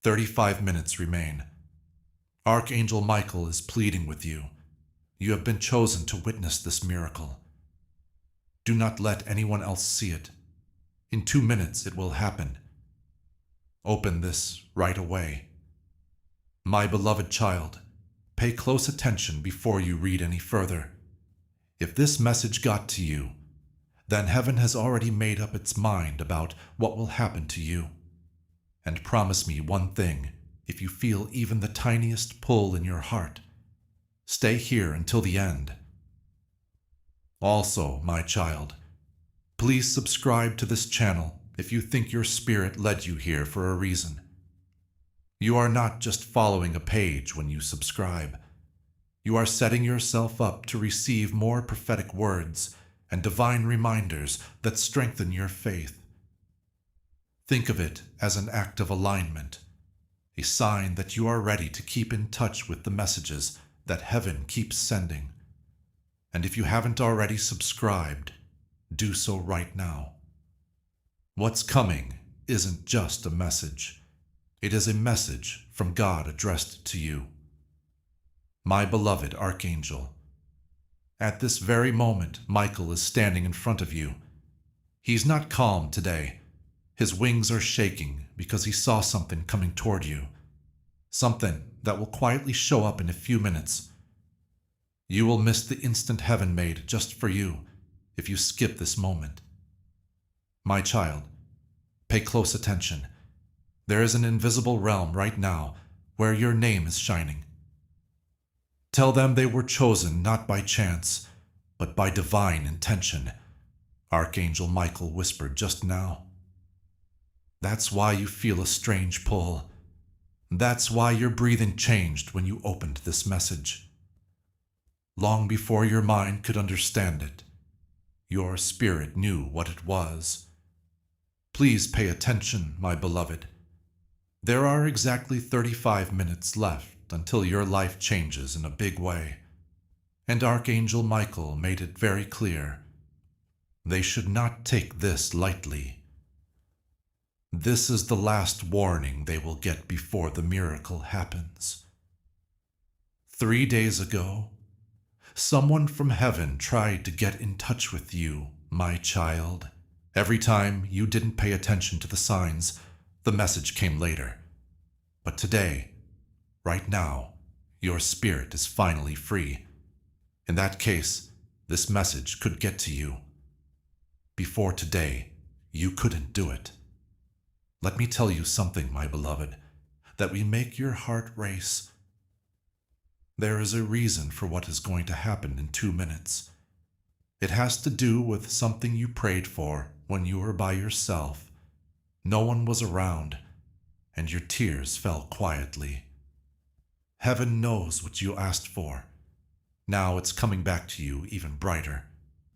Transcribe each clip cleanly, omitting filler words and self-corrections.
35 minutes remain. Archangel Michael is pleading with you. You have been chosen to witness this miracle. Do not let anyone else see it. In 2 minutes it will happen. Open this right away. My beloved child, pay close attention before you read any further. If this message got to you, then heaven has already made up its mind about what will happen to you. And promise me one thing, if you feel even the tiniest pull in your heart, stay here until the end. Also, my child, please subscribe to this channel if you think your spirit led you here for a reason. You are not just following a page when you subscribe. You are setting yourself up to receive more prophetic words and divine reminders that strengthen your faith. Think of it as an act of alignment, a sign that you are ready to keep in touch with the messages that heaven keeps sending. And if you haven't already subscribed, do so right now. What's coming isn't just a message. It is a message from God addressed to you. My beloved Archangel, at this very moment, Michael is standing in front of you. He's not calm today. His wings are shaking because he saw something coming toward you. Something that will quietly show up in a few minutes. You will miss the instant heaven made just for you if you skip this moment. My child, pay close attention. There is an invisible realm right now where your name is shining. Tell them they were chosen not by chance, but by divine intention, Archangel Michael whispered just now. That's why you feel a strange pull. That's why your breathing changed when you opened this message. Long before your mind could understand it, your spirit knew what it was. Please pay attention, my beloved. There are exactly 35 minutes left until your life changes in a big way. And Archangel Michael made it very clear. They should not take this lightly. This is the last warning they will get before the miracle happens. 3 days ago, someone from heaven tried to get in touch with you, my child. Every time you didn't pay attention to the signs, the message came later. But today, right now, your spirit is finally free. In that case, this message could get to you. Before today, you couldn't do it. Let me tell you something, my beloved, that will make your heart race. There is a reason for what is going to happen in 2 minutes. It has to do with something you prayed for when you were by yourself. No one was around, and your tears fell quietly. Heaven knows what you asked for. Now it's coming back to you even brighter,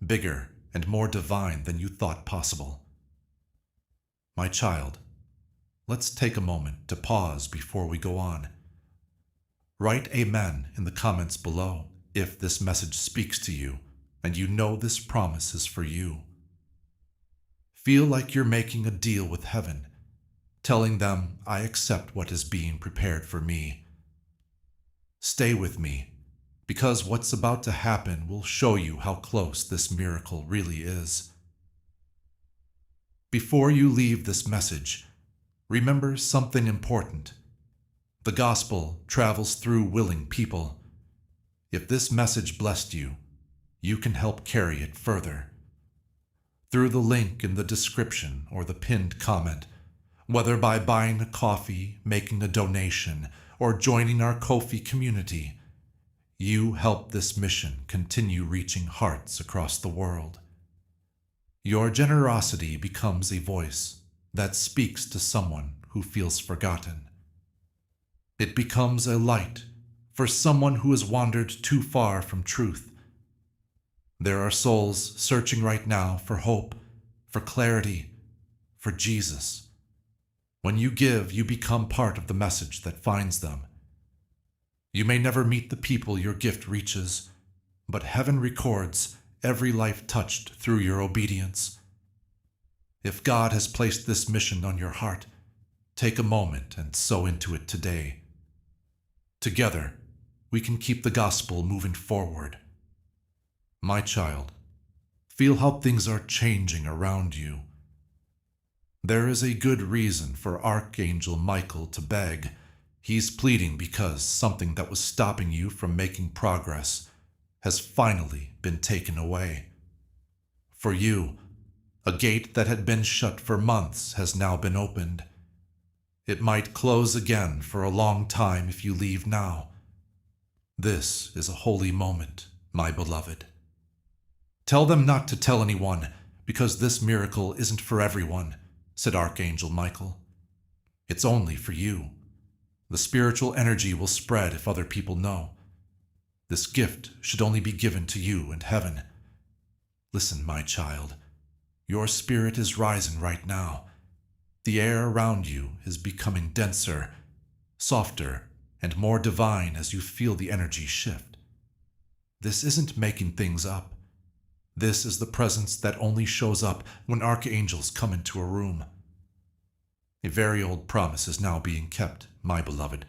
bigger, and more divine than you thought possible. My child, let's take a moment to pause before we go on. Write Amen in the comments below if this message speaks to you and you know this promise is for you. Feel like you're making a deal with heaven, telling them, I accept what is being prepared for me. Stay with me, because what's about to happen will show you how close this miracle really is. Before you leave this message, remember something important. The gospel travels through willing people. If this message blessed you, you can help carry it further. Through the link in the description or the pinned comment, whether by buying a coffee, making a donation, or joining our Ko-fi community, you help this mission continue reaching hearts across the world. Your generosity becomes a voice that speaks to someone who feels forgotten. It becomes a light for someone who has wandered too far from truth. There are souls searching right now for hope, for clarity, for Jesus. When you give, you become part of the message that finds them. You may never meet the people your gift reaches, but heaven records every life touched through your obedience. If God has placed this mission on your heart, Take a moment and sow into it today. Together, we can keep the gospel moving forward. My child, feel how things are changing around you. There is a good reason for Archangel Michael to beg. He's pleading because something that was stopping you from making progress has finally been taken away. For you, a gate that had been shut for months has now been opened. It might close again for a long time if you leave now. This is a holy moment, my beloved. Tell them not to tell anyone, because this miracle isn't for everyone, said Archangel Michael. It's only for you. The spiritual energy will spread if other people know. This gift should only be given to you and heaven. Listen, my child. Your spirit is rising right now. The air around you is becoming denser, softer, and more divine as you feel the energy shift. This isn't making things up. This is the presence that only shows up when archangels come into a room. A very old promise is now being kept, my beloved.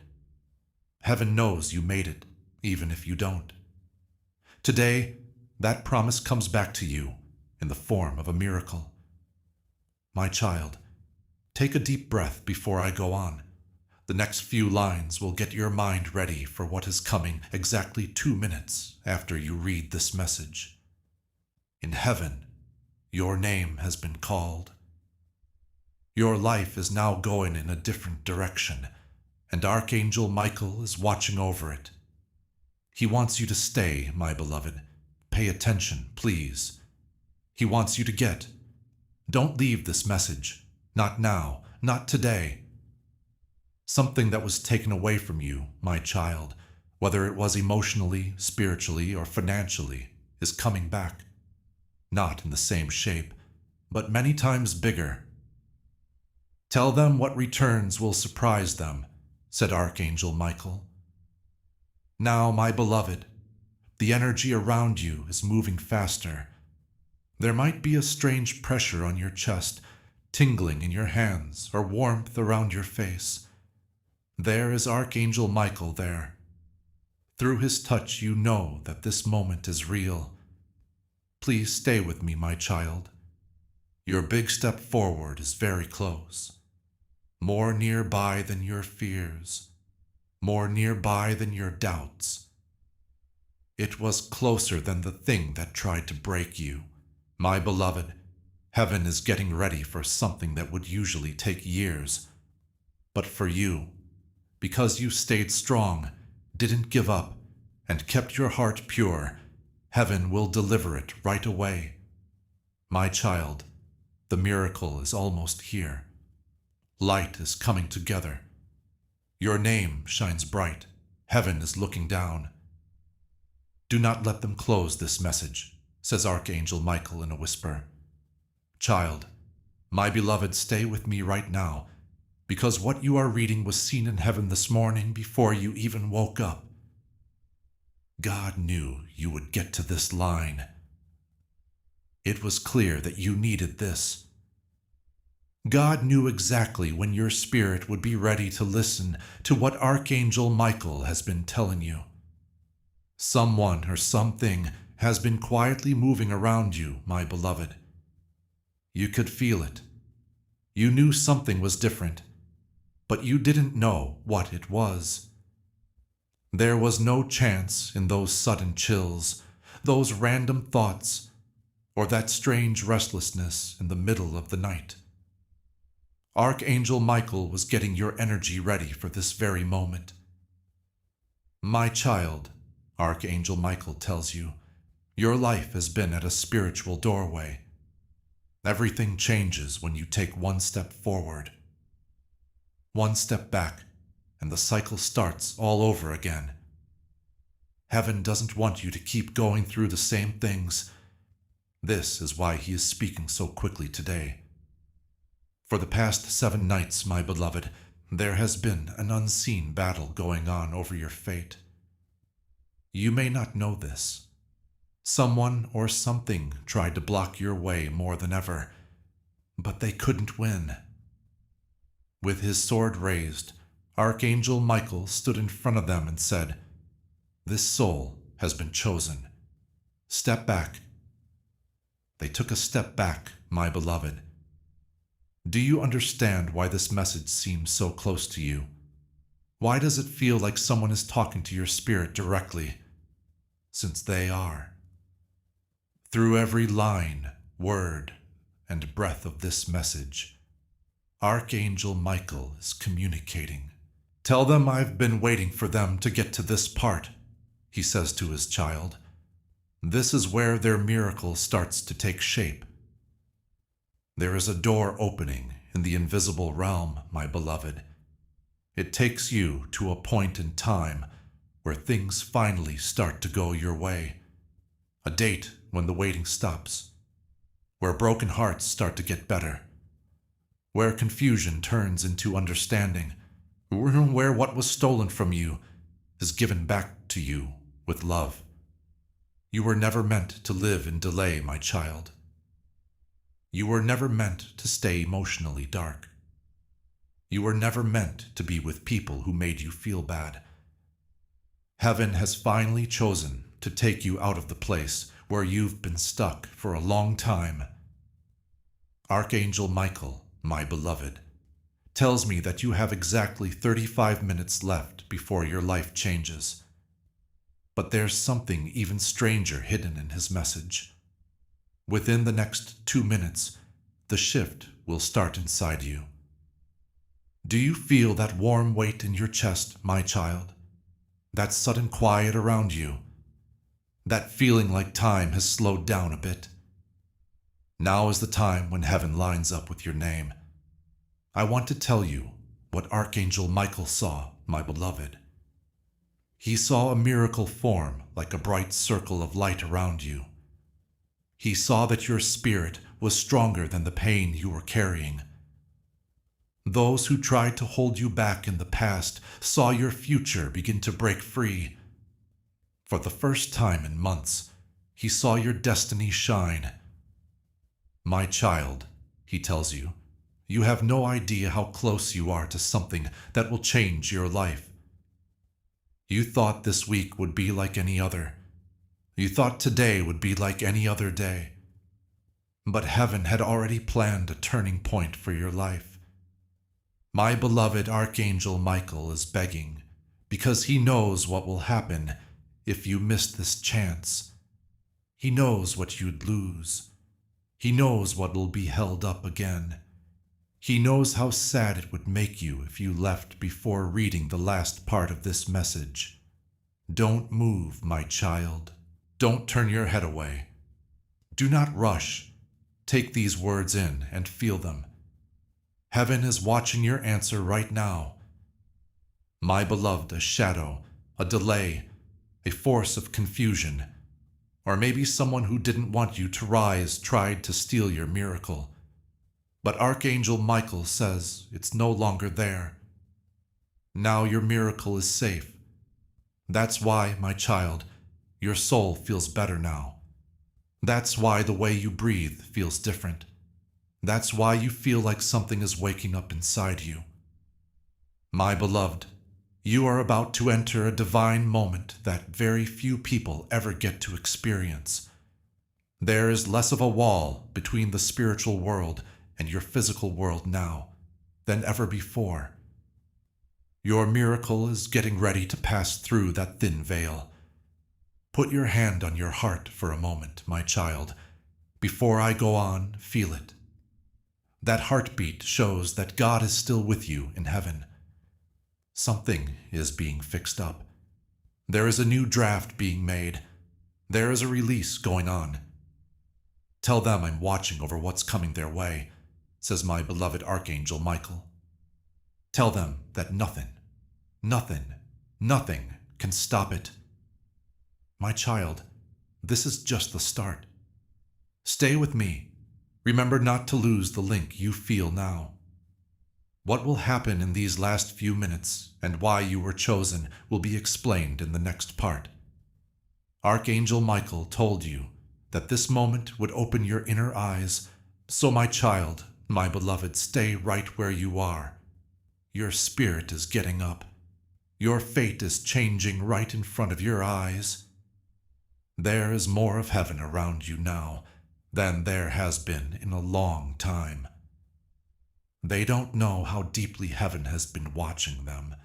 Heaven knows you made it, even if you don't. Today, that promise comes back to you in the form of a miracle. My child, take a deep breath before I go on. The next few lines will get your mind ready for what is coming exactly 2 minutes after you read this message. In heaven, your name has been called. Your life is now going in a different direction, and Archangel Michael is watching over it. He wants you to stay, my beloved. Pay attention, please. He wants you to get. Don't leave this message. Not now, not today. Something that was taken away from you, my child, whether it was emotionally, spiritually, or financially, is coming back. Not in the same shape, but many times bigger. Tell them what returns will surprise them, said Archangel Michael. Now, my beloved, the energy around you is moving faster. There might be a strange pressure on your chest, tingling in your hands, or warmth around your face. There is Archangel Michael there. Through his touch, you know that this moment is real. Please stay with me, my child. Your big step forward is very close. More nearby than your fears. More nearby than your doubts. It was closer than the thing that tried to break you. My beloved, heaven is getting ready for something that would usually take years. But for you, because you stayed strong, didn't give up, and kept your heart pure, heaven will deliver it right away. My child, the miracle is almost here. Light is coming together. Your name shines bright. Heaven is looking down. Do not let them close this message, says Archangel Michael in a whisper. Child, my beloved, stay with me right now, because what you are reading was seen in heaven this morning before you even woke up. God knew you would get to this line. It was clear that you needed this. God knew exactly when your spirit would be ready to listen to what Archangel Michael has been telling you. Someone or something has been quietly moving around you, my beloved. You could feel it. You knew something was different, but you didn't know what it was. There was no chance in those sudden chills, those random thoughts, or that strange restlessness in the middle of the night. Archangel Michael was getting your energy ready for this very moment. My child, Archangel Michael tells you, your life has been at a spiritual doorway. Everything changes when you take one step forward. One step back, and the cycle starts all over again. Heaven doesn't want you to keep going through the same things. This is why he is speaking so quickly today. For the past 7 nights, my beloved, there has been an unseen battle going on over your fate. You may not know this. Someone or something tried to block your way more than ever, but they couldn't win. With his sword raised, Archangel Michael stood in front of them and said, "This soul has been chosen. Step back." They took a step back, my beloved. Do you understand why this message seems so close to you? Why does it feel like someone is talking to your spirit directly? Since they are. Through every line, word, and breath of this message, Archangel Michael is communicating. "Tell them I've been waiting for them to get to this part," he says to his child. "This is where their miracle starts to take shape. There is a door opening in the invisible realm, my beloved. It takes you to a point in time where things finally start to go your way. A date when the waiting stops. Where broken hearts start to get better. Where confusion turns into understanding. Where what was stolen from you is given back to you with love. You were never meant to live in delay, my child. You were never meant to stay emotionally dark. You were never meant to be with people who made you feel bad. Heaven has finally chosen to take you out of the place where you've been stuck for a long time. Archangel Michael, my beloved, tells me that you have exactly 35 minutes left before your life changes. But there's something even stranger hidden in his message. Within the next 2 minutes, the shift will start inside you. Do you feel that warm weight in your chest, my child? That sudden quiet around you? That feeling like time has slowed down a bit? Now is the time when heaven lines up with your name. I want to tell you what Archangel Michael saw, my beloved. He saw a miracle form like a bright circle of light around you. He saw that your spirit was stronger than the pain you were carrying. Those who tried to hold you back in the past saw your future begin to break free. For the first time in months, he saw your destiny shine. My child, he tells you, you have no idea how close you are to something that will change your life. You thought this week would be like any other. You thought today would be like any other day. But heaven had already planned a turning point for your life. My beloved Archangel Michael is begging because he knows what will happen if you miss this chance. He knows what you'd lose. He knows what will be held up again. He knows how sad it would make you if you left before reading the last part of this message. Don't move, my child. Don't turn your head away. Do not rush. Take these words in and feel them. Heaven is watching your answer right now. My beloved, a shadow, a delay, a force of confusion, or maybe someone who didn't want you to rise tried to steal your miracle. But Archangel Michael says it's no longer there. Now your miracle is safe. That's why, my child, your soul feels better now. That's why the way you breathe feels different. That's why you feel like something is waking up inside you. My beloved, you are about to enter a divine moment that very few people ever get to experience. There is less of a wall between the spiritual world and your physical world now than ever before. Your miracle is getting ready to pass through that thin veil. Put your hand on your heart for a moment, my child. Before I go on, feel it. That heartbeat shows that God is still with you in heaven. Something is being fixed up. There is a new draft being made. There is a release going on. Tell them I'm watching over what's coming their way, says my beloved Archangel Michael. Tell them that nothing can stop it. My child, this is just the start. Stay with me. Remember not to lose the link you feel now. What will happen in these last few minutes and why you were chosen will be explained in the next part. Archangel Michael told you that this moment would open your inner eyes, so my child, my beloved, stay right where you are. Your spirit is getting up. Your fate is changing right in front of your eyes. There is more of heaven around you now than there has been in a long time. They don't know how deeply heaven has been watching them,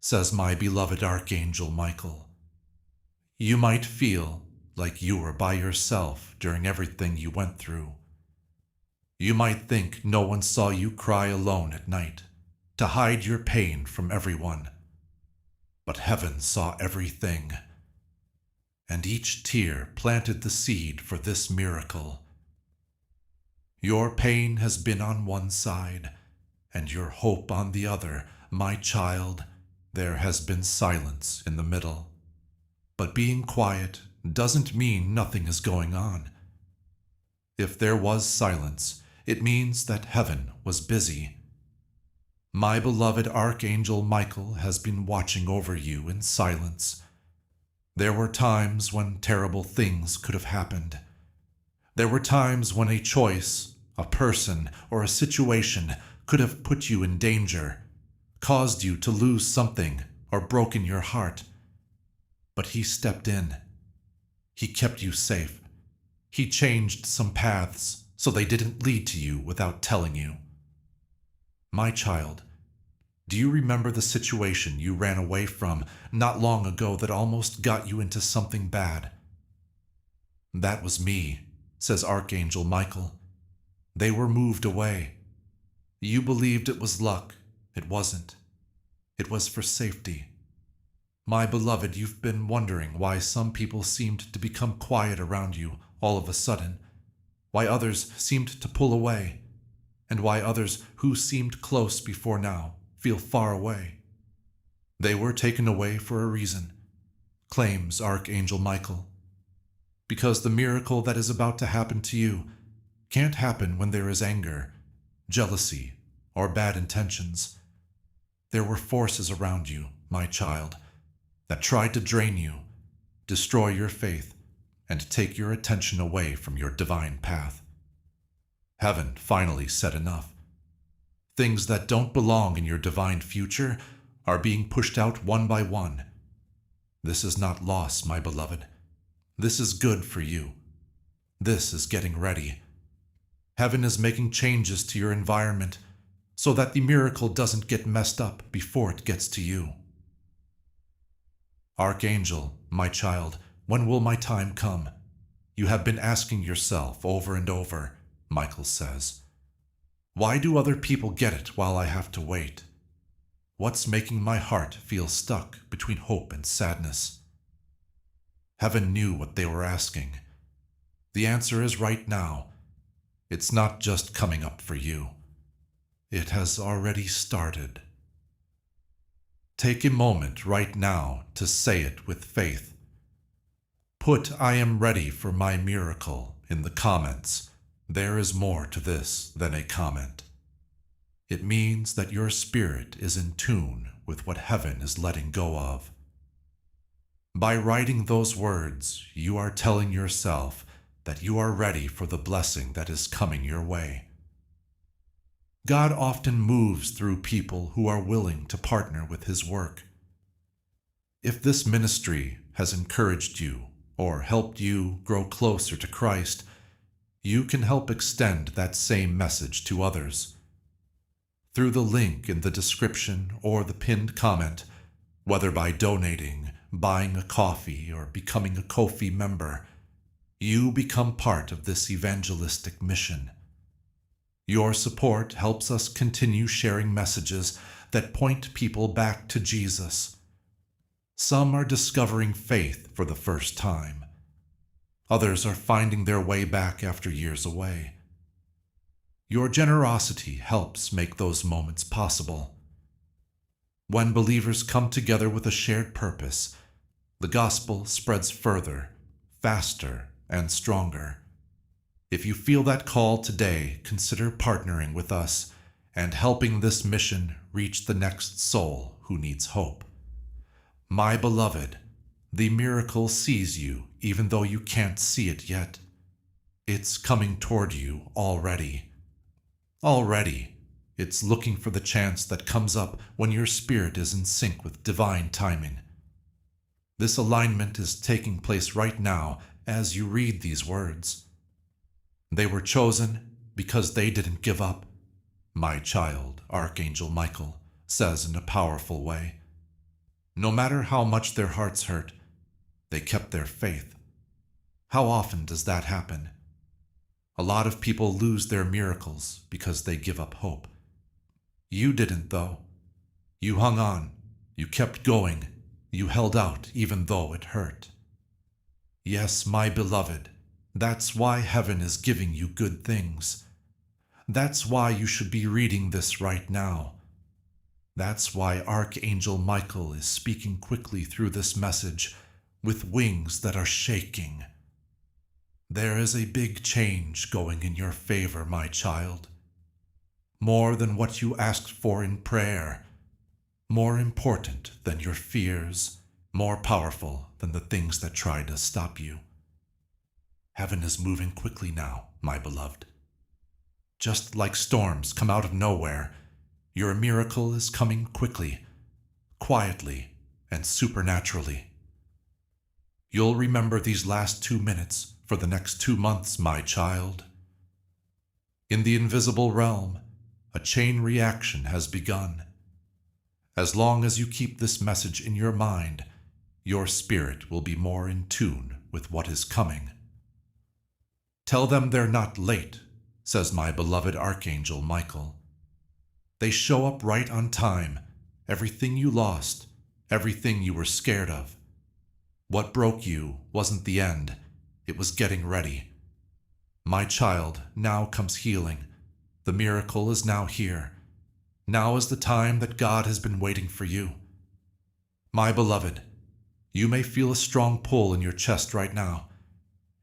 says my beloved Archangel Michael. You might feel like you were by yourself during everything you went through. You might think no one saw you cry alone at night to hide your pain from everyone. But heaven saw everything, and each tear planted the seed for this miracle. Your pain has been on one side, and your hope on the other. My child, there has been silence in the middle. But being quiet doesn't mean nothing is going on. If there was silence, it means that heaven was busy. My beloved Archangel Michael has been watching over you in silence. There were times when terrible things could have happened. There were times when a choice, a person, or a situation could have put you in danger, caused you to lose something, or broken your heart. But he stepped in. He kept you safe. He changed some paths so they didn't lead to you without telling you. My child, do you remember the situation you ran away from not long ago that almost got you into something bad? That was me, says Archangel Michael. They were moved away. You believed it was luck. It wasn't. It was for safety. My beloved, you've been wondering why some people seemed to become quiet around you all of a sudden, why others seemed to pull away, and why others who seemed close before now feel far away. They were taken away for a reason, claims Archangel Michael, because the miracle that is about to happen to you can't happen when there is anger, jealousy, or bad intentions. There were forces around you, my child, that tried to drain you, destroy your faith, and take your attention away from your divine path. Heaven finally said enough. Things that don't belong in your divine future are being pushed out one by one. This is not loss, my beloved. This is good for you. This is getting ready. Heaven is making changes to your environment so that the miracle doesn't get messed up before it gets to you. Archangel, my child, when will my time come? You have been asking yourself over and over, Michael says. Why do other people get it while I have to wait? What's making my heart feel stuck between hope and sadness? Heaven knew what they were asking. The answer is right now. It's not just coming up for you. It has already started. Take a moment right now to say it with faith. Put "I am ready for my miracle" in the comments. There is more to this than a comment. It means that your spirit is in tune with what heaven is letting go of. By writing those words, you are telling yourself that you are ready for the blessing that is coming your way. God often moves through people who are willing to partner with His work. If this ministry has encouraged you or helped you grow closer to Christ, you can help extend that same message to others. Through the link in the description or the pinned comment, whether by donating, buying a coffee, or becoming a Ko-fi member, you become part of this evangelistic mission. Your support helps us continue sharing messages that point people back to Jesus. Some are discovering faith for the first time. Others are finding their way back after years away. Your generosity helps make those moments possible. When believers come together with a shared purpose, the gospel spreads further, faster, and stronger. If you feel that call today, consider partnering with us and helping this mission reach the next soul who needs hope. My beloved, the miracle sees you even though you can't see it yet. It's coming toward you already. Already, It's looking for the chance that comes up when your spirit is in sync with divine timing. This alignment is taking place right now as you read these words. They were chosen because they didn't give up. My child, Archangel Michael, says in a powerful way. No matter how much their hearts hurt, they kept their faith. How often does that happen? A lot of people lose their miracles because they give up hope. You didn't, though. You hung on. You kept going. You held out even though it hurt. Yes, my beloved, that's why heaven is giving you good things. That's why you should be reading this right now. That's why Archangel Michael is speaking quickly through this message with wings that are shaking. There is a big change going in your favor, my child. More than what you asked for in prayer. More important than your fears. More powerful than the things that try to stop you. Heaven is moving quickly now, my beloved. Just like storms come out of nowhere, your miracle is coming quickly, quietly, and supernaturally. You'll remember these last 2 minutes for the next 2 months, my child. In the invisible realm, a chain reaction has begun. As long as you keep this message in your mind, your spirit will be more in tune with what is coming. Tell them they're not late, says my beloved Archangel Michael. They show up right on time, everything you lost, everything you were scared of. What broke you wasn't the end, it was getting ready. My child, now comes healing. The miracle is now here. Now is the time that God has been waiting for you. My beloved, you may feel a strong pull in your chest right now.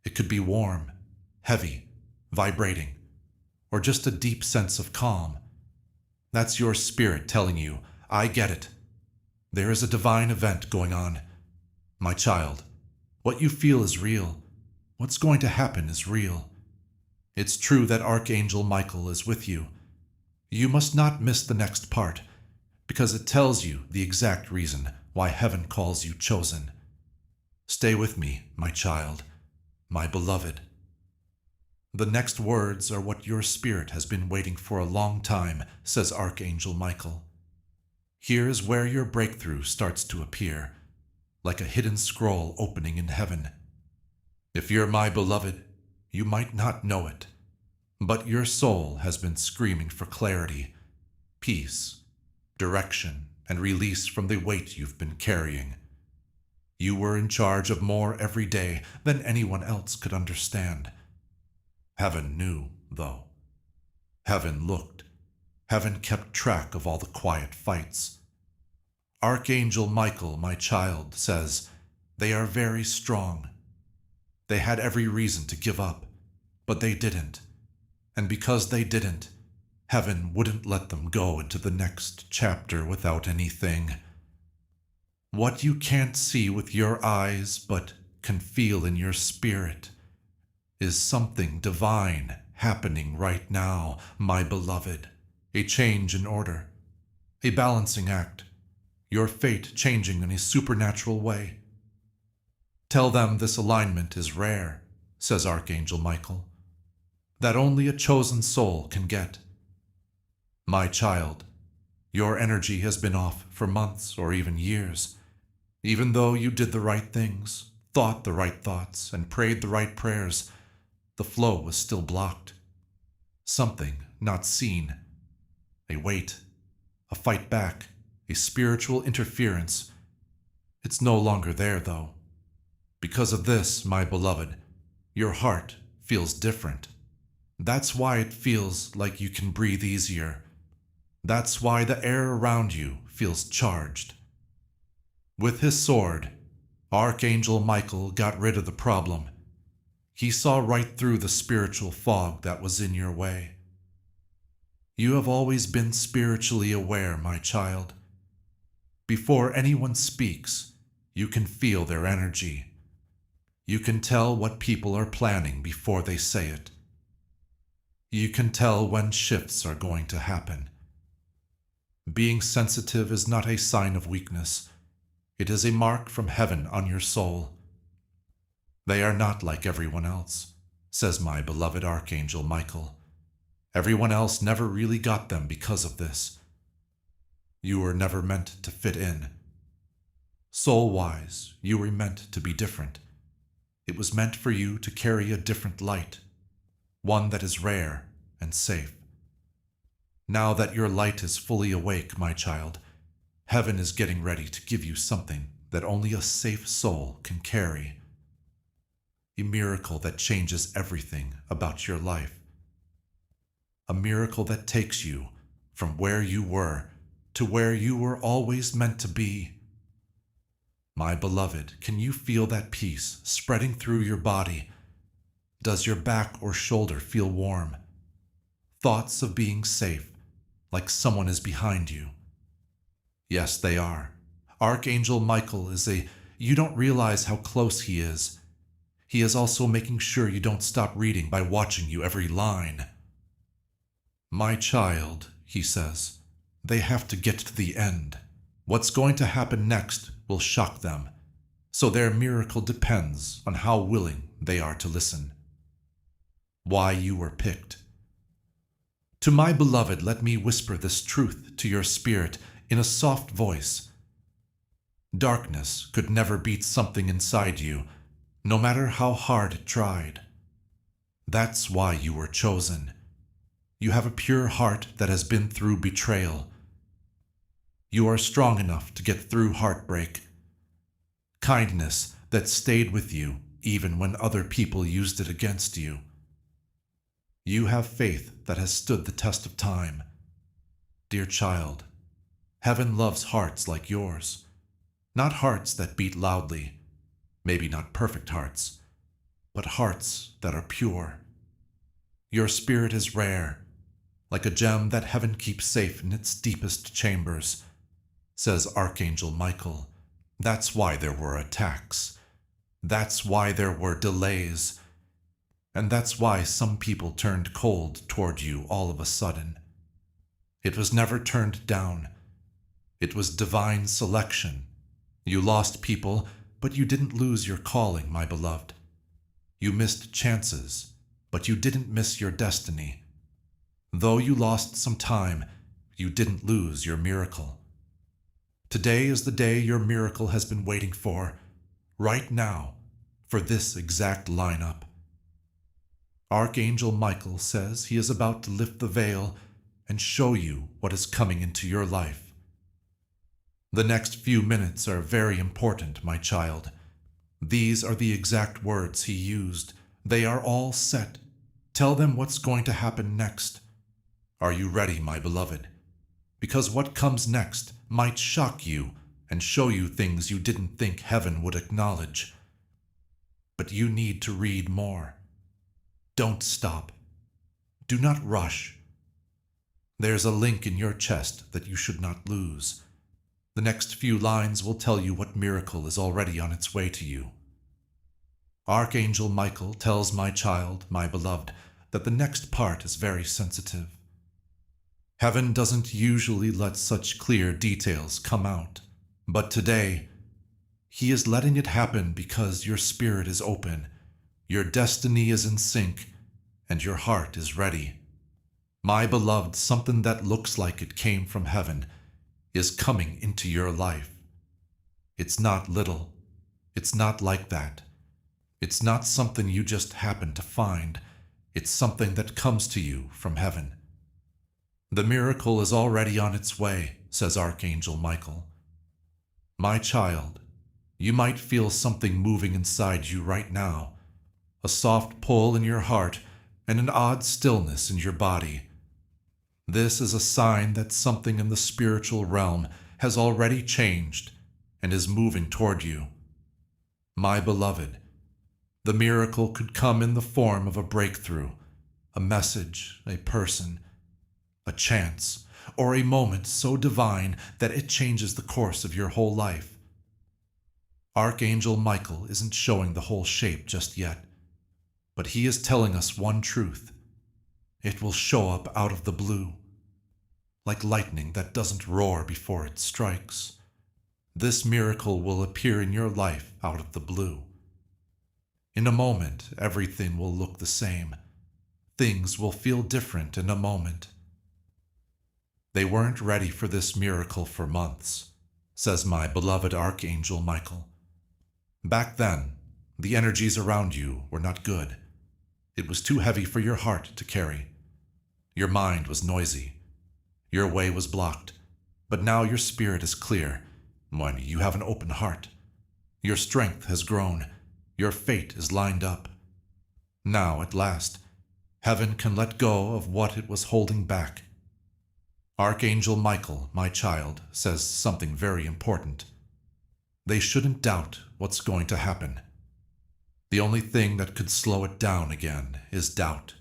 It could be warm, heavy, vibrating, or just a deep sense of calm. That's your spirit telling you, I get it. There is a divine event going on. My child, what you feel is real. What's going to happen is real. It's true that Archangel Michael is with you. You must not miss the next part, because it tells you the exact reason why heaven calls you chosen. Stay with me, my child, my beloved. The next words are what your spirit has been waiting for a long time, says Archangel Michael. Here is where your breakthrough starts to appear, like a hidden scroll opening in heaven. If you're my beloved, you might not know it, but your soul has been screaming for clarity, peace, direction, and release from the weight you've been carrying. You were in charge of more every day than anyone else could understand. Heaven knew, though. Heaven looked. Heaven kept track of all the quiet fights. Archangel Michael, my child, says, they are very strong. They had every reason to give up, but they didn't. And because they didn't, heaven wouldn't let them go into the next chapter without anything. What you can't see with your eyes, but can feel in your spirit, is something divine happening right now, my beloved. A change in order, a balancing act, your fate changing in a supernatural way. Tell them this alignment is rare, says Archangel Michael, that only a chosen soul can get. My child, your energy has been off for months or even years, even though you did the right things, thought the right thoughts, and prayed the right prayers. The flow was still blocked. Something not seen. A weight, a fight back, a spiritual interference. It's no longer there, though. Because of this, my beloved, your heart feels different. That's why it feels like you can breathe easier. That's why the air around you feels charged. With his sword, Archangel Michael got rid of the problem. He saw right through the spiritual fog that was in your way. You have always been spiritually aware, my child. Before anyone speaks, you can feel their energy. You can tell what people are planning before they say it. You can tell when shifts are going to happen. Being sensitive is not a sign of weakness. It is a mark from heaven on your soul. They are not like everyone else, says my beloved Archangel Michael. Everyone else never really got them because of this. You were never meant to fit in. Soul-wise, you were meant to be different. It was meant for you to carry a different light, one that is rare and safe. Now that your light is fully awake, my child, heaven is getting ready to give you something that only a safe soul can carry. A miracle that changes everything about your life. A miracle that takes you from where you were to where you were always meant to be. My beloved, can you feel that peace spreading through your body? Does your back or shoulder feel warm? Thoughts of being safe, like someone is behind you. Yes, they are. Archangel Michael you don't realize how close he is. He is also making sure you don't stop reading by watching you every line. My child, he says, they have to get to the end. What's going to happen next will shock them, so their miracle depends on how willing they are to listen. Why you were picked. To my beloved, let me whisper this truth to your spirit in a soft voice. Darkness could never beat something inside you, no matter how hard it tried. That's why you were chosen. You have a pure heart that has been through betrayal. You are strong enough to get through heartbreak. Kindness that stayed with you even when other people used it against you. You have faith that has stood the test of time. Dear child, heaven loves hearts like yours, not hearts that beat loudly, maybe not perfect hearts, but hearts that are pure. Your spirit is rare, like a gem that heaven keeps safe in its deepest chambers, says Archangel Michael. That's why there were attacks. That's why there were delays. And that's why some people turned cold toward you all of a sudden. It was never turned down. It was divine selection. You lost people, but you didn't lose your calling, my beloved. You missed chances, but you didn't miss your destiny. Though you lost some time, you didn't lose your miracle. Today is the day your miracle has been waiting for, right now, for this exact lineup. Archangel Michael says he is about to lift the veil and show you what is coming into your life. The next few minutes are very important, my child. These are the exact words he used. They are all set. Tell them what's going to happen next. Are you ready, my beloved? Because what comes next might shock you and show you things you didn't think heaven would acknowledge. But you need to read more. Don't stop. Do not rush. There's a link in your chest that you should not lose. The next few lines will tell you what miracle is already on its way to you. Archangel Michael tells my child, my beloved, that the next part is very sensitive. Heaven doesn't usually let such clear details come out, but today, he is letting it happen because your spirit is open, your destiny is in sync, and your heart is ready. My beloved, something that looks like it came from heaven is coming into your life. It's not little. It's not like that. It's not something you just happen to find. It's something that comes to you from heaven. The miracle is already on its way, says Archangel Michael. My child, you might feel something moving inside you right now, a soft pull in your heart and an odd stillness in your body. This is a sign that something in the spiritual realm has already changed and is moving toward you. My beloved, the miracle could come in the form of a breakthrough, a message, a person, a chance, or a moment so divine that it changes the course of your whole life. Archangel Michael isn't showing the whole shape just yet, but he is telling us one truth. It will show up out of the blue. like lightning that doesn't roar before it strikes. This miracle will appear in your life out of the blue. In a moment, everything will look the same. Things will feel different in a moment. They weren't ready for this miracle for months, says my beloved Archangel Michael. Back then, the energies around you were not good. It was too heavy for your heart to carry. Your mind was noisy. Your way was blocked. But now your spirit is clear when you have an open heart. Your strength has grown. Your fate is lined up. Now, at last, heaven can let go of what it was holding back. Archangel Michael, my child, says something very important. They shouldn't doubt what's going to happen. The only thing that could slow it down again is doubt.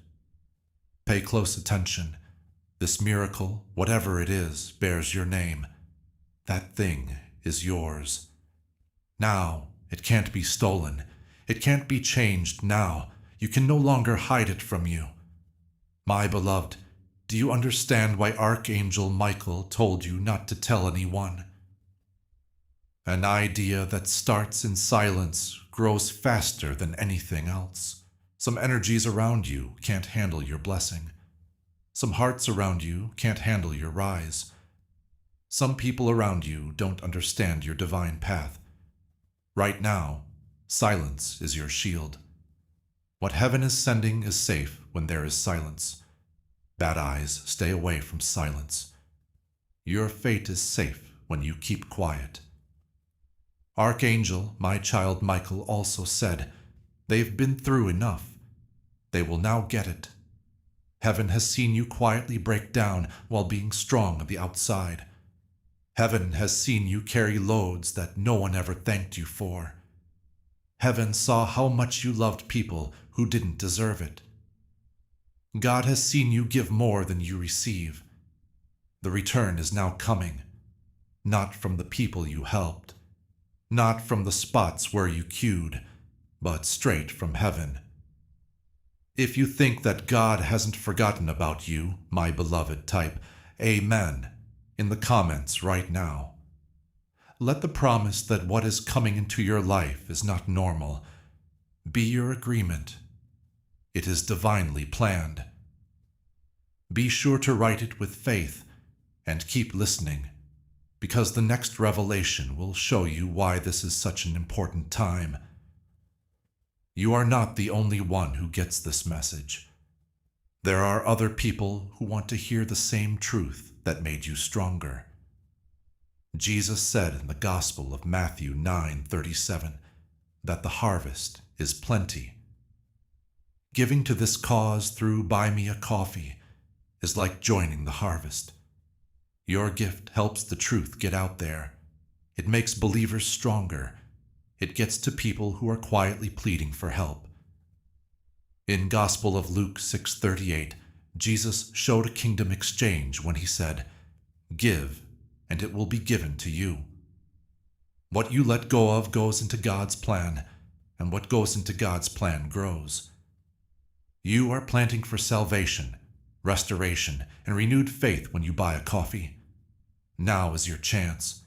Pay close attention. This miracle, whatever it is, bears your name. That thing is yours. Now, it can't be stolen. It can't be changed now. You can no longer hide it from you. My beloved, do you understand why Archangel Michael told you not to tell anyone? An idea that starts in silence grows faster than anything else. Some energies around you can't handle your blessing. Some hearts around you can't handle your rise. Some people around you don't understand your divine path. Right now, silence is your shield. What heaven is sending is safe when there is silence. Bad eyes stay away from silence. Your fate is safe when you keep quiet. Archangel, my child Michael, also said, they've been through enough. They will now get it. Heaven has seen you quietly break down while being strong on the outside. Heaven has seen you carry loads that no one ever thanked you for. Heaven saw how much you loved people who didn't deserve it. God has seen you give more than you receive. The return is now coming, not from the people you helped, not from the spots where you queued, but straight from heaven. If you think that God hasn't forgotten about you, my beloved, type Amen in the comments right now. Let the promise that what is coming into your life is not normal be your agreement. It is divinely planned. Be sure to write it with faith and keep listening, because the next revelation will show you why this is such an important time. You are not the only one who gets this message. There are other people who want to hear the same truth that made you stronger. Jesus said in the Gospel of Matthew 9:37 that the harvest is plenty. Giving to this cause through Buy Me a Coffee is like joining the harvest. Your gift helps the truth get out there. It makes believers stronger. It gets to people who are quietly pleading for help. In Gospel of Luke 6:38, Jesus showed a kingdom exchange when he said, "Give, and it will be given to you." What you let go of goes into God's plan, and what goes into God's plan grows. You are planting for salvation, restoration, and renewed faith when you buy a coffee. Now is your chance.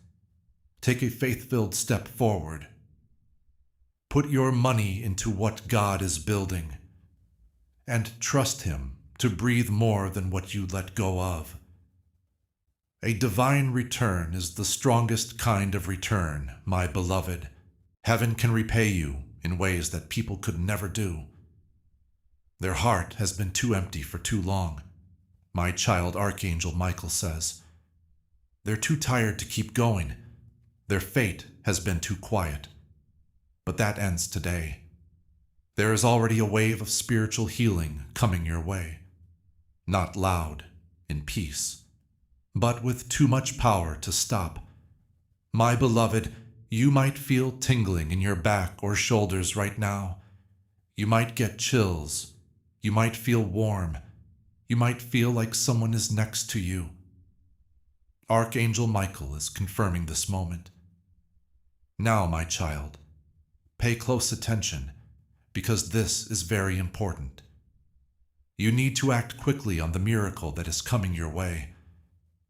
Take a faith-filled step forward. Put your money into what God is building, and trust Him to breathe more than what you let go of. A divine return is the strongest kind of return, my beloved. Heaven can repay you in ways that people could never do. Their heart has been too empty for too long, my child Archangel Michael says. They're too tired to keep going. Their fate has been too quiet. But that ends today. There is already a wave of spiritual healing coming your way. Not loud, in peace, but with too much power to stop. My beloved, you might feel tingling in your back or shoulders right now. You might get chills. You might feel warm. You might feel like someone is next to you. Archangel Michael is confirming this moment. Now, my child, pay close attention, because this is very important. You need to act quickly on the miracle that is coming your way.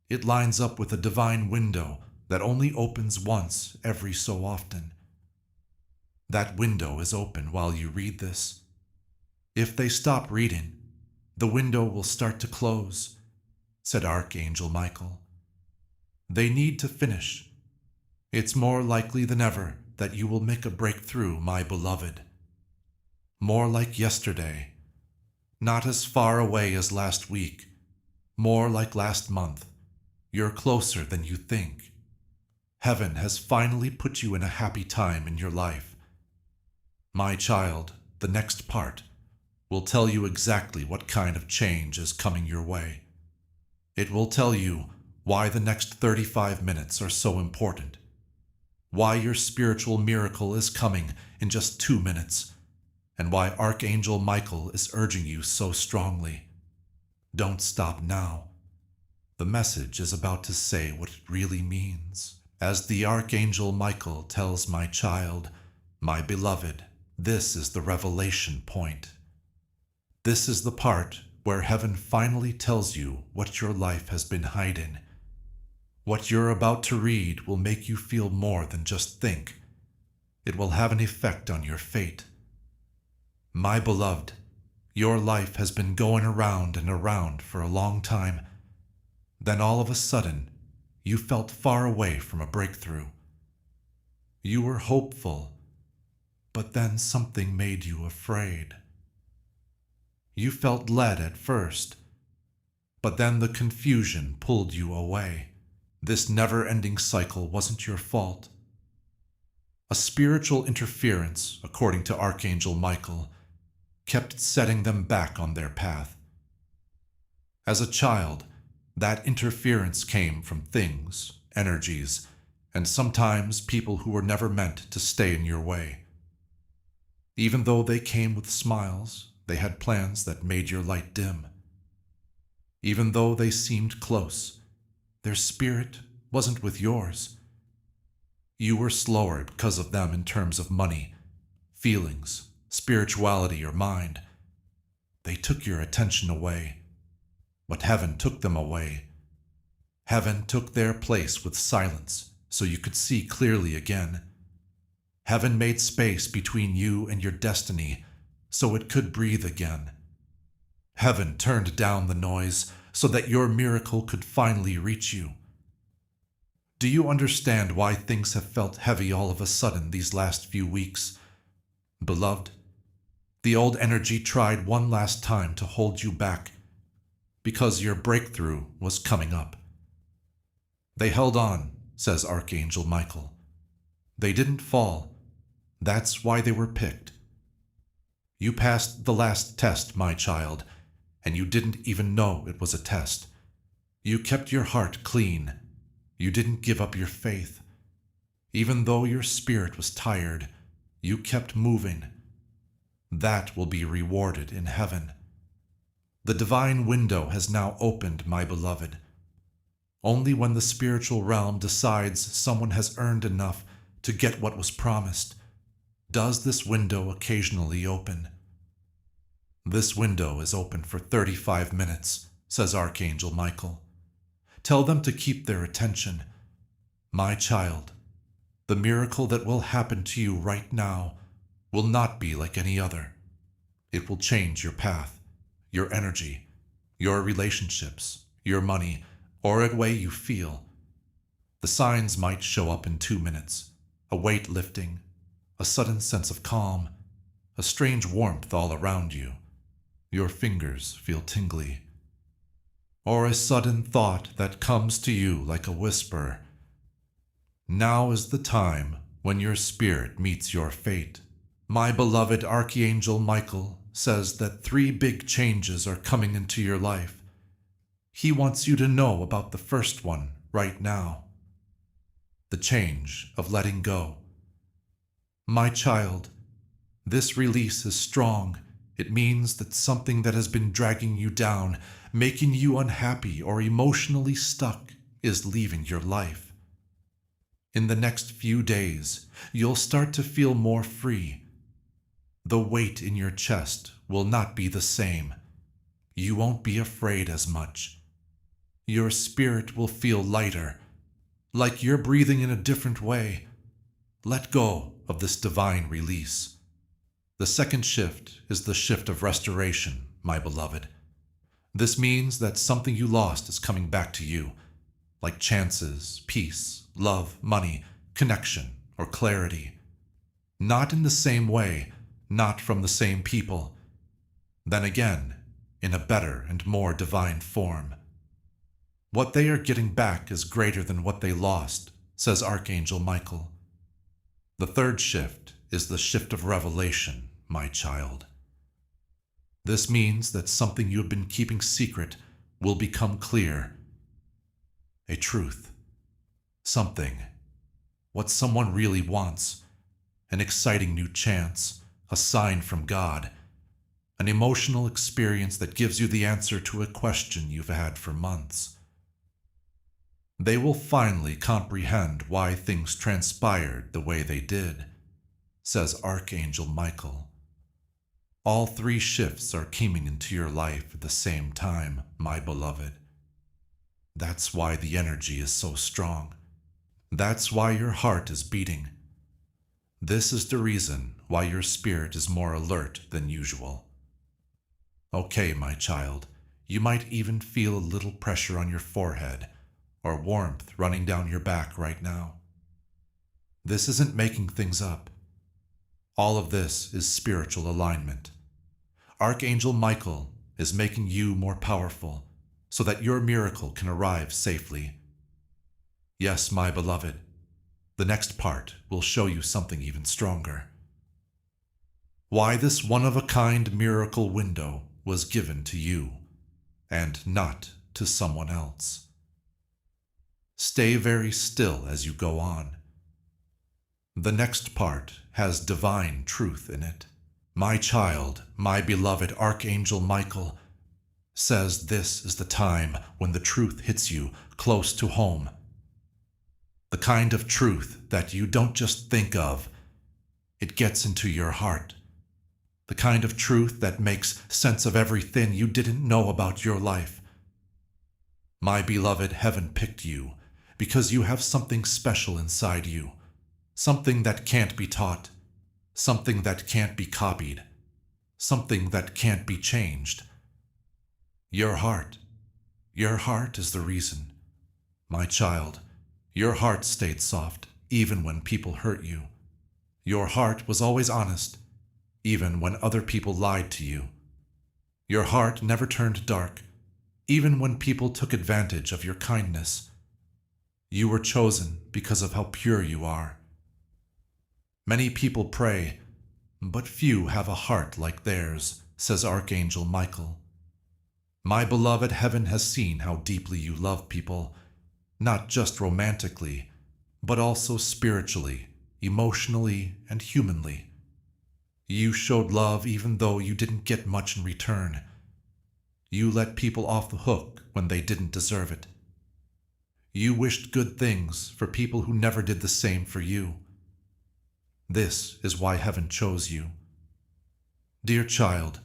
It lines up with a divine window that only opens once every so often. That window is open while you read this. If they stop reading, the window will start to close, said Archangel Michael. They need to finish. It's more likely than ever that you will make a breakthrough, my beloved. More like yesterday, not as far away as last week, more like last month. You're closer than you think. Heaven has finally put you in a happy time in your life. My child, the next part will tell you exactly what kind of change is coming your way. It will tell you why the next 35 minutes are so important, why your spiritual miracle is coming in just 2 minutes, and why Archangel Michael is urging you so strongly. Don't stop now. The message is about to say what it really means. As the Archangel Michael tells my child, my beloved, this is the revelation point. This is the part where heaven finally tells you what your life has been hiding. What you're about to read will make you feel more than just think. It will have an effect on your fate. My beloved, your life has been going around and around for a long time. Then all of a sudden, you felt far away from a breakthrough. You were hopeful, but then something made you afraid. You felt led at first, but then the confusion pulled you away. This never-ending cycle wasn't your fault. A spiritual interference, according to Archangel Michael, kept setting them back on their path. As a child, that interference came from things, energies, and sometimes people who were never meant to stay in your way. Even though they came with smiles, they had plans that made your light dim. Even though they seemed close, their spirit wasn't with yours. You were slower because of them in terms of money, feelings, spirituality, or mind. They took your attention away, but heaven took them away. Heaven took their place with silence so you could see clearly again. Heaven made space between you and your destiny so it could breathe again. Heaven turned down the noise so that your miracle could finally reach you. Do you understand why things have felt heavy all of a sudden these last few weeks? Beloved, the old energy tried one last time to hold you back because your breakthrough was coming up. They held on, says Archangel Michael. They didn't fall. That's why they were picked. You passed the last test, my child, and you didn't even know it was a test. You kept your heart clean. You didn't give up your faith. Even though your spirit was tired, you kept moving. That will be rewarded in heaven. The divine window has now opened, my beloved. Only when the spiritual realm decides someone has earned enough to get what was promised does this window occasionally open. This window is open for 35 minutes, says Archangel Michael. Tell them to keep their attention. My child, the miracle that will happen to you right now will not be like any other. It will change your path, your energy, your relationships, your money, or a way you feel. The signs might show up in 2 minutes. A weight lifting, a sudden sense of calm, a strange warmth all around you. Your fingers feel tingly. Or a sudden thought that comes to you like a whisper. Now is the time when your spirit meets your fate. My beloved Archangel Michael says that 3 big changes are coming into your life. He wants you to know about the first one right now. The change of letting go. My child, this release is strong. It means that something that has been dragging you down, making you unhappy or emotionally stuck, is leaving your life. In the next few days, you'll start to feel more free. The weight in your chest will not be the same. You won't be afraid as much. Your spirit will feel lighter, like you're breathing in a different way. Let go of this divine release. The second shift is the shift of restoration, my beloved. This means that something you lost is coming back to you, like chances, peace, love, money, connection, or clarity. Not in the same way, not from the same people. Then again, in a better and more divine form. What they are getting back is greater than what they lost, says Archangel Michael. The third shift is the shift of revelation, my child. This means that something you have been keeping secret will become clear. A truth. Something. What someone really wants. An exciting new chance. A sign from God. An emotional experience that gives you the answer to a question you've had for months. They will finally comprehend why things transpired the way they did, says Archangel Michael. All three shifts are coming into your life at the same time, my beloved. That's why the energy is so strong. That's why your heart is beating. This is the reason why your spirit is more alert than usual. Okay, my child, you might even feel a little pressure on your forehead or warmth running down your back right now. This isn't making things up. All of this is spiritual alignment. Archangel Michael is making you more powerful so that your miracle can arrive safely. Yes, my beloved, the next part will show you something even stronger. Why this one-of-a-kind miracle window was given to you and not to someone else. Stay very still as you go on. The next part has divine truth in it. My child, my beloved Archangel Michael, says this is the time when the truth hits you close to home. The kind of truth that you don't just think of, it gets into your heart. The kind of truth that makes sense of everything you didn't know about your life. My beloved, heaven picked you because you have something special inside you, something that can't be taught, something that can't be copied, something that can't be changed. Your heart is the reason. My child, your heart stayed soft even when people hurt you. Your heart was always honest, even when other people lied to you. Your heart never turned dark, even when people took advantage of your kindness. You were chosen because of how pure you are. Many people pray, but few have a heart like theirs, says Archangel Michael. My beloved, heaven has seen how deeply you love people, not just romantically, but also spiritually, emotionally, and humanly. You showed love even though you didn't get much in return. You let people off the hook when they didn't deserve it. You wished good things for people who never did the same for you. This is why heaven chose you. Dear child,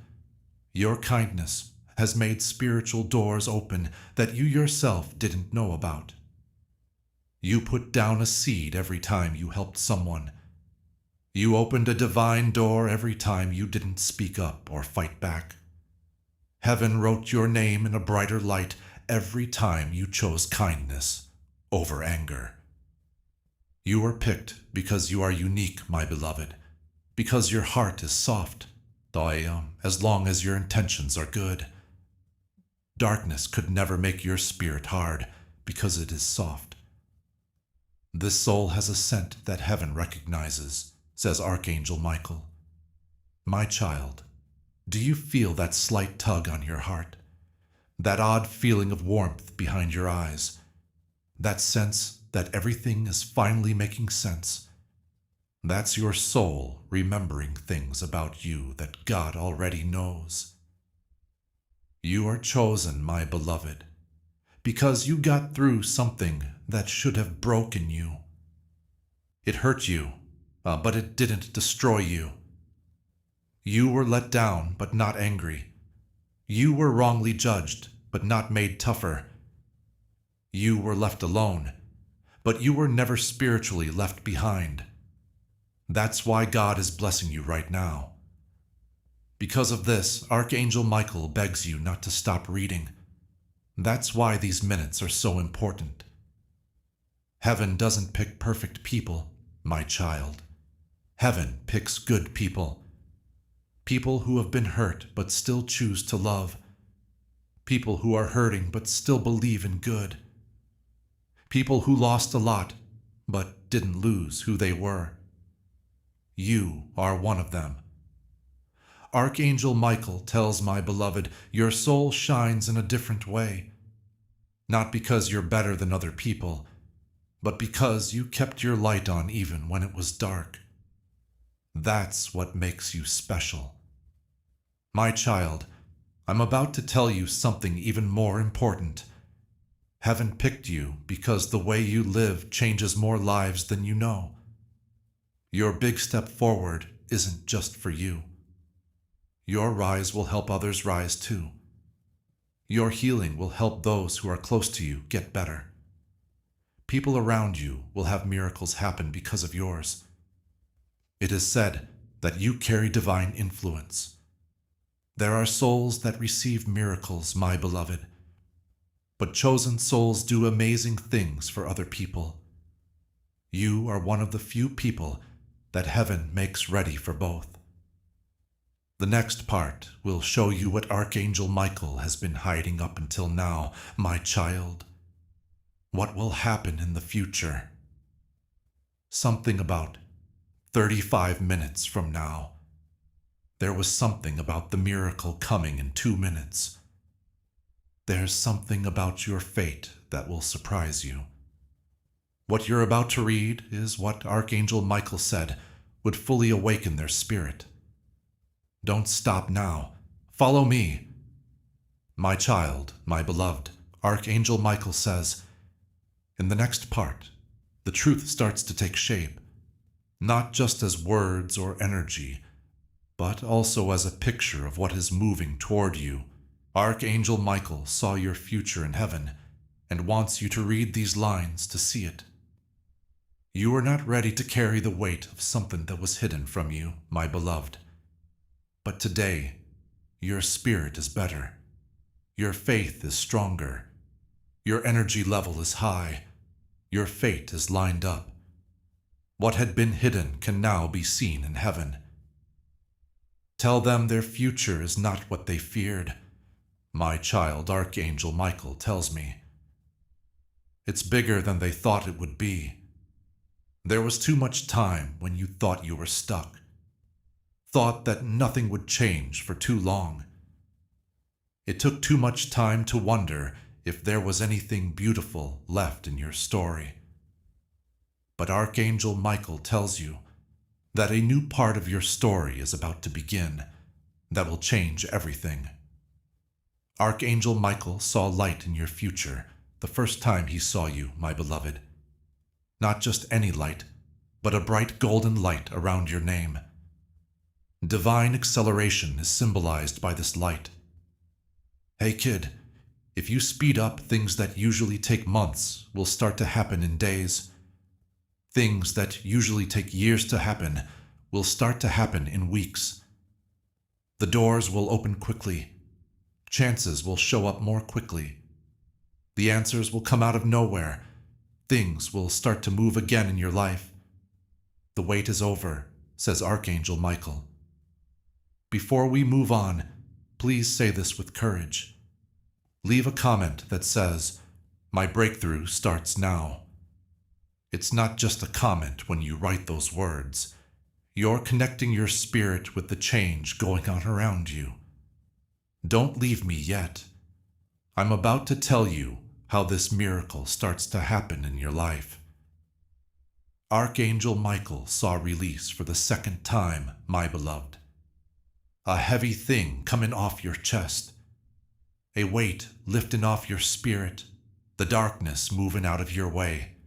your kindness has made spiritual doors open that you yourself didn't know about. You put down a seed every time you helped someone. You opened a divine door every time you didn't speak up or fight back. Heaven wrote your name in a brighter light every time you chose kindness over anger. You are picked because you are unique, my beloved, because your heart is soft, as long as your intentions are good. Darkness could never make your spirit hard because it is soft. This soul has a scent that heaven recognizes, says Archangel Michael. My child, do you feel that slight tug on your heart? That odd feeling of warmth behind your eyes? That sense that everything is finally making sense? That's your soul remembering things about you that God already knows. You are chosen, my beloved, because you got through something that should have broken you. It hurt you, but it didn't destroy you. You were let down, but not angry. You were wrongly judged, but not made tougher. You were left alone, but you were never spiritually left behind. That's why God is blessing you right now. Because of this, Archangel Michael begs you not to stop reading. That's why these minutes are so important. Heaven doesn't pick perfect people, my child. Heaven picks good people. People who have been hurt but still choose to love. People who are hurting but still believe in good. People who lost a lot but didn't lose who they were. You are one of them. Archangel Michael tells my beloved, your soul shines in a different way. Not because you're better than other people, but because you kept your light on even when it was dark. That's what makes you special. My child, I'm about to tell you something even more important. Heaven picked you because the way you live changes more lives than you know. Your big step forward isn't just for you. Your rise will help others rise too. Your healing will help those who are close to you get better. People around you will have miracles happen because of yours. It is said that you carry divine influence. There are souls that receive miracles, my beloved. But chosen souls do amazing things for other people. You are one of the few people that heaven makes ready for both. The next part will show you what Archangel Michael has been hiding up until now, my child. What will happen in the future? Something about 35 minutes from now. There was something about the miracle coming in 2 minutes. There's something about your fate that will surprise you. What you're about to read is what Archangel Michael said would fully awaken their spirit. Don't stop now. Follow me. My child, my beloved, Archangel Michael says, in the next part, the truth starts to take shape, not just as words or energy, but also as a picture of what is moving toward you. Archangel Michael saw your future in heaven and wants you to read these lines to see it. You are not ready to carry the weight of something that was hidden from you, my beloved. But today, your spirit is better. Your faith is stronger. Your energy level is high. Your fate is lined up. What had been hidden can now be seen in heaven. Tell them their future is not what they feared. My child, Archangel Michael, tells me. It's bigger than they thought it would be. There was too much time when you thought you were stuck. Thought that nothing would change for too long. It took too much time to wonder if there was anything beautiful left in your story. But Archangel Michael tells you that a new part of your story is about to begin that will change everything. Archangel Michael saw light in your future the first time he saw you, my beloved. Not just any light, but a bright golden light around your name. Divine acceleration is symbolized by this light. Hey kid, if you speed up, things that usually take months will start to happen in days. Things that usually take years to happen will start to happen in weeks. The doors will open quickly. Chances will show up more quickly. The answers will come out of nowhere. Things will start to move again in your life. The wait is over, says Archangel Michael. Before we move on, please say this with courage. Leave a comment that says, "My breakthrough starts now." It's not just a comment when you write those words. You're connecting your spirit with the change going on around you. Don't leave me yet. I'm about to tell you how this miracle starts to happen in your life. Archangel Michael saw release for the second time, my beloved. A heavy thing coming off your chest. A weight lifting off your spirit. The darkness moving out of your way.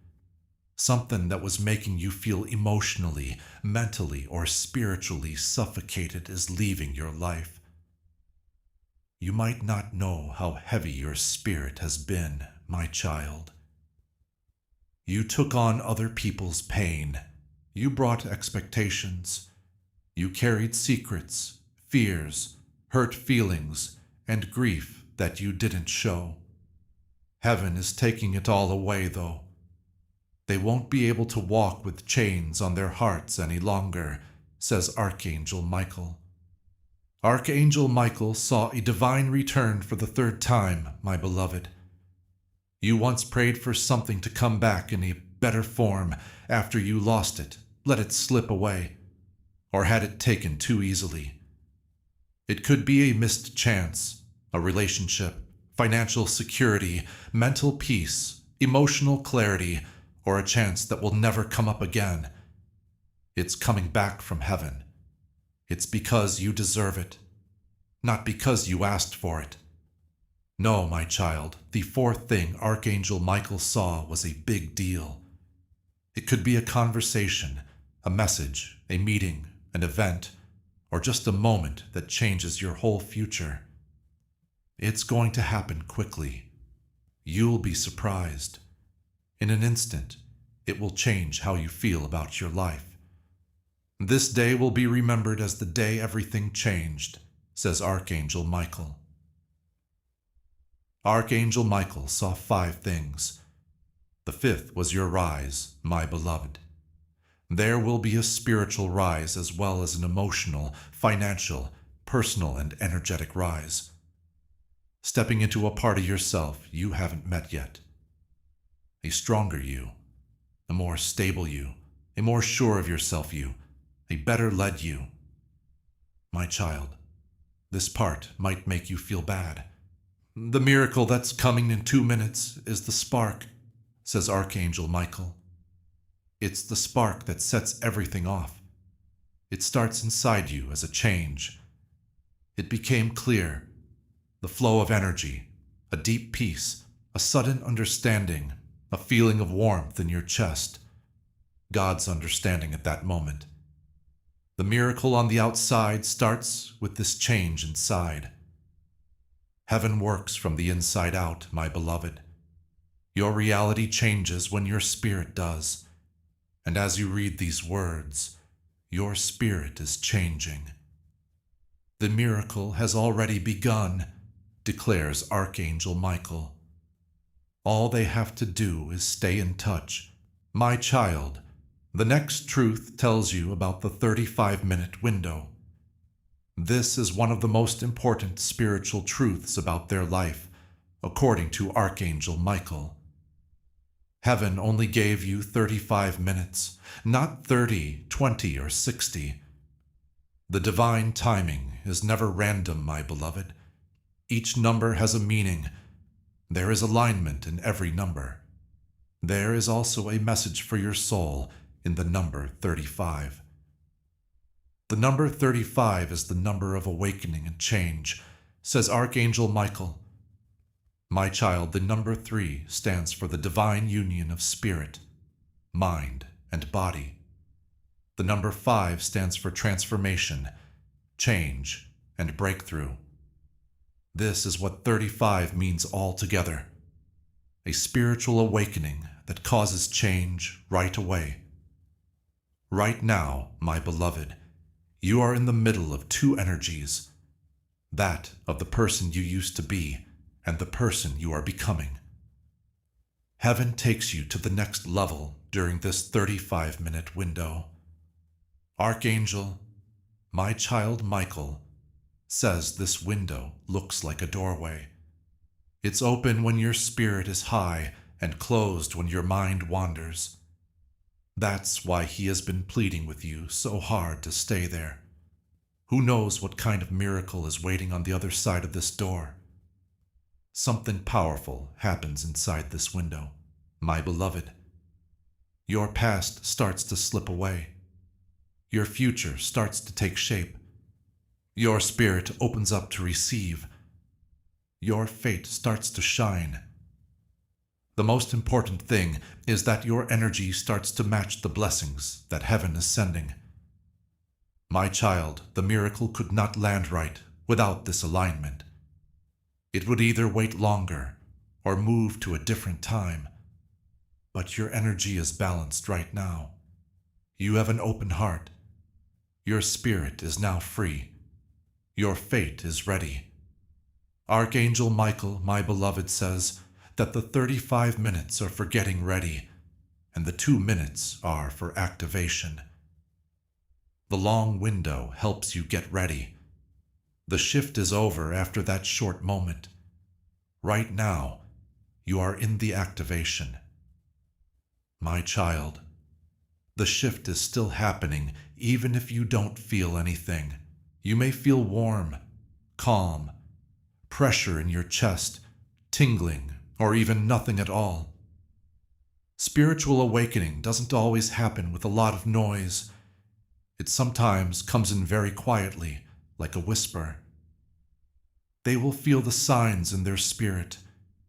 Something that was making you feel emotionally, mentally, or spiritually suffocated is leaving your life. You might not know how heavy your spirit has been, my child. You took on other people's pain. You brought expectations. You carried secrets, fears, hurt feelings, and grief that you didn't show. Heaven is taking it all away, though. They won't be able to walk with chains on their hearts any longer, says Archangel Michael. Archangel Michael saw a divine return for the third time, my beloved. You once prayed for something to come back in a better form after you lost it, let it slip away, or had it taken too easily. It could be a missed chance, a relationship, financial security, mental peace, emotional clarity, or a chance that will never come up again. It's coming back from heaven. It's because you deserve it, not because you asked for it. No, my child, the fourth thing Archangel Michael saw was a big deal. It could be a conversation, a message, a meeting, an event, or just a moment that changes your whole future. It's going to happen quickly. You'll be surprised. In an instant, it will change how you feel about your life. This day will be remembered as the day everything changed, says Archangel Michael. Archangel Michael saw 5 things. The 5th was your rise, my beloved. There will be a spiritual rise as well as an emotional, financial, personal, and energetic rise. Stepping into a part of yourself you haven't met yet. A stronger you, a more stable you, a more sure of yourself you, a better led you. My child, this part might make you feel bad. The miracle that's coming in 2 minutes is the spark, says Archangel Michael. It's the spark that sets everything off. It starts inside you as a change. It became clear. The flow of energy, a deep peace, a sudden understanding, a feeling of warmth in your chest. God's understanding at that moment. The miracle on the outside starts with this change inside. Heaven works from the inside out, my beloved. Your reality changes when your spirit does. And as you read these words, your spirit is changing. The miracle has already begun, declares Archangel Michael. All they have to do is stay in touch. My child, the next truth tells you about the 35-minute window. This is one of the most important spiritual truths about their life, according to Archangel Michael. Heaven only gave you 35 minutes, not 30, 20, or 60. The divine timing is never random, my beloved. Each number has a meaning. There is alignment in every number. There is also a message for your soul in the number 35. The number 35 is the number of awakening and change, says Archangel Michael. My child, the number 3 stands for the divine union of spirit, mind, and body. The number 5 stands for transformation, change, and breakthrough. This is what 35 means altogether. A spiritual awakening that causes change right away. Right now, my beloved, you are in the middle of 2 energies, that of the person you used to be and the person you are becoming. Heaven takes you to the next level during this 35-minute window. Archangel, my child Michael, says this window looks like a doorway. It's open when your spirit is high and closed when your mind wanders. That's why he has been pleading with you so hard to stay there. Who knows what kind of miracle is waiting on the other side of this door? Something powerful happens inside this window, my beloved. Your past starts to slip away. Your future starts to take shape. Your spirit opens up to receive. Your fate starts to shine. The most important thing is that your energy starts to match the blessings that heaven is sending. My child, the miracle could not land right without this alignment. It would either wait longer or move to a different time. but your energy is balanced right now. You have an open heart. Your spirit is now free. Your fate is ready. Archangel Michael, my beloved, says that the 35 minutes are for getting ready, and the 2 minutes are for activation. The long window helps you get ready. The shift is over after that short moment. Right now, you are in the activation. My child, the shift is still happening even if you don't feel anything. You may feel warm, calm, pressure in your chest, tingling, or even nothing at all. Spiritual awakening doesn't always happen with a lot of noise. It sometimes comes in very quietly, like a whisper. They will feel the signs in their spirit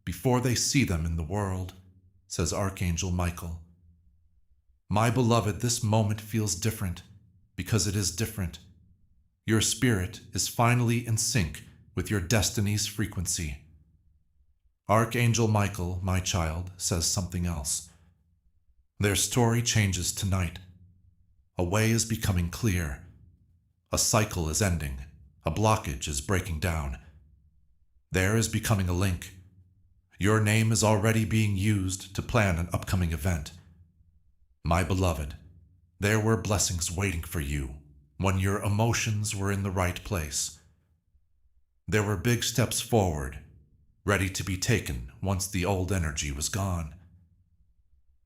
before they see them in the world, says Archangel Michael. My beloved, this moment feels different because it is different. Your spirit is finally in sync with your destiny's frequency. Archangel Michael, my child, says something else. Their story changes tonight. A way is becoming clear. A cycle is ending. A blockage is breaking down. There is becoming a link. Your name is already being used to plan an upcoming event. My beloved, there were blessings waiting for you when your emotions were in the right place. There were big steps forward, ready to be taken once the old energy was gone.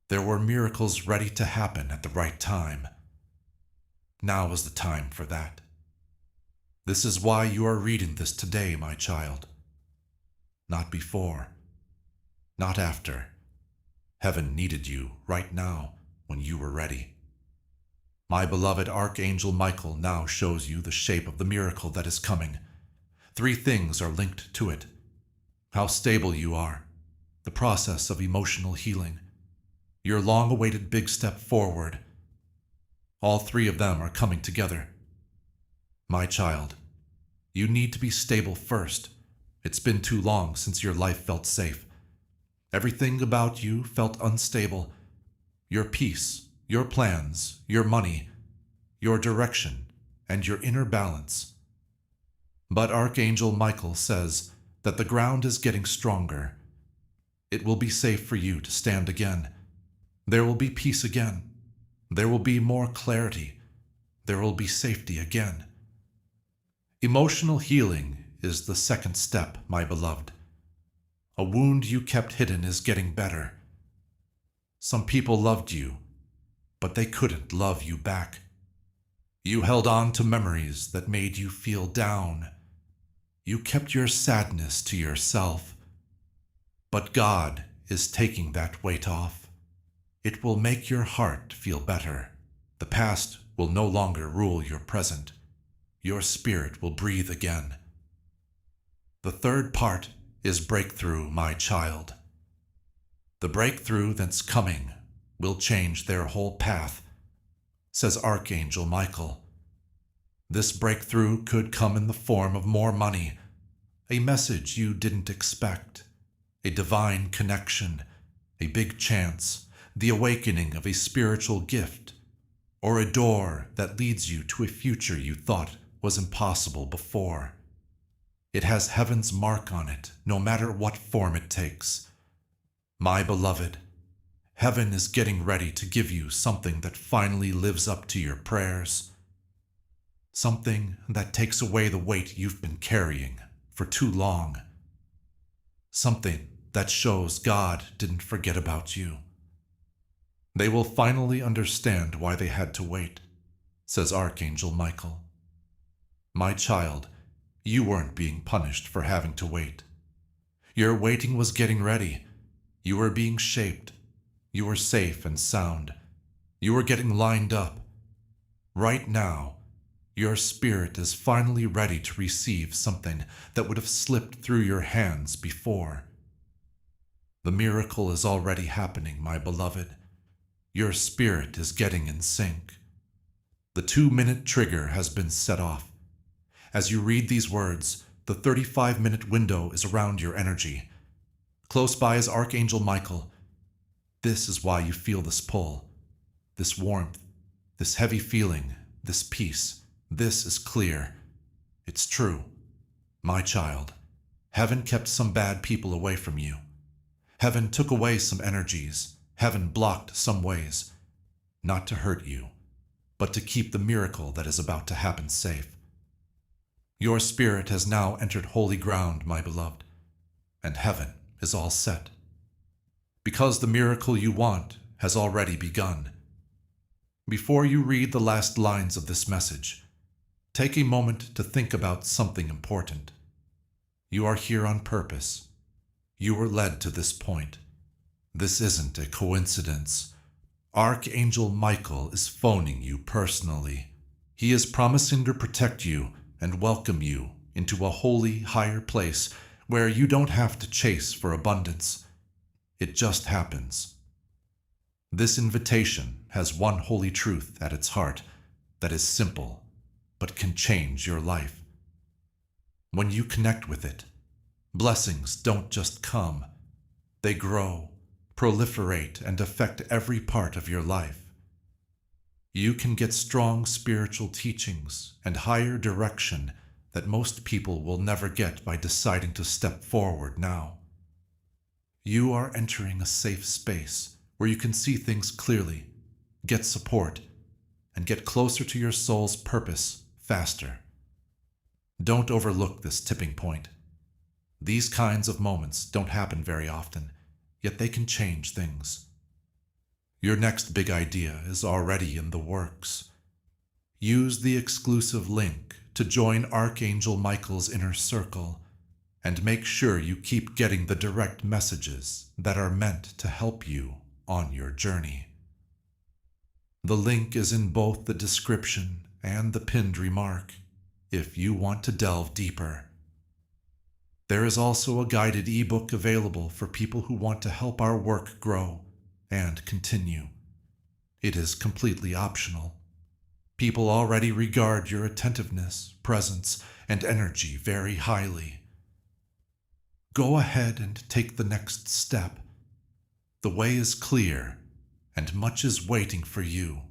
There were miracles ready to happen at the right time. Now is the time for that. This is why you are reading this today, my child. Not before. Not after. Heaven needed you right now when you were ready. My beloved Archangel Michael now shows you the shape of the miracle that is coming. 3 things are linked to it. How stable you are, the process of emotional healing, your long-awaited big step forward. All 3 of them are coming together. My child, you need to be stable first. It's been too long since your life felt safe. Everything about you felt unstable. Your peace, your plans, your money, your direction, and your inner balance. But Archangel Michael says that the ground is getting stronger. It will be safe for you to stand again. There will be peace again. There will be more clarity. There will be safety again. Emotional healing is the second step, my beloved. A wound you kept hidden is getting better. Some people loved you, but they couldn't love you back. You held on to memories that made you feel down. You kept your sadness to yourself. But God is taking that weight off. It will make your heart feel better. The past will no longer rule your present. Your spirit will breathe again. The third part is breakthrough, my child. The breakthrough that's coming will change their whole path, says Archangel Michael. This breakthrough could come in the form of more money, a message you didn't expect, a divine connection, a big chance, the awakening of a spiritual gift, or a door that leads you to a future you thought was impossible before. It has heaven's mark on it, no matter what form it takes. My beloved, heaven is getting ready to give you something that finally lives up to your prayers. Something that takes away the weight you've been carrying for too long. Something that shows God didn't forget about you. They will finally understand why they had to wait, says Archangel Michael. My child, you weren't being punished for having to wait. Your waiting was getting ready. You were being shaped. You were safe and sound. You were getting lined up. Right now, your spirit is finally ready to receive something that would have slipped through your hands before. The miracle is already happening, my beloved. Your spirit is getting in sync. The 2-minute trigger has been set off. As you read these words, the 35-minute window is around your energy. Close by is Archangel Michael. This is why you feel this pull, this warmth, this heavy feeling, this peace. This is clear. It's true. My child, heaven kept some bad people away from you. Heaven took away some energies. Heaven blocked some ways. Not to hurt you, but to keep the miracle that is about to happen safe. Your spirit has now entered holy ground, my beloved, and heaven is all set. Because the miracle you want has already begun. Before you read the last lines of this message, take a moment to think about something important. You are here on purpose. You were led to this point. This isn't a coincidence. Archangel Michael is phoning you personally. He is promising to protect you and welcome you into a holy, higher place where you don't have to chase for abundance. It just happens. This invitation has one holy truth at its heart that is simple, but can change your life. When you connect with it, blessings don't just come. They grow, proliferate, and affect every part of your life. You can get strong spiritual teachings and higher direction that most people will never get by deciding to step forward now. You are entering a safe space where you can see things clearly, get support, and get closer to your soul's purpose faster. Don't overlook this tipping point. These kinds of moments don't happen very often, yet they can change things. Your next big idea is already in the works. Use the exclusive link to join Archangel Michael's inner circle and make sure you keep getting the direct messages that are meant to help you on your journey. The link is in both the description and the pinned remark if you want to delve deeper. There is also a guided ebook available for people who want to help our work grow and continue. It is completely optional. People already regard your attentiveness, presence, and energy very highly. Go ahead and take the next step. The way is clear, and much is waiting for you.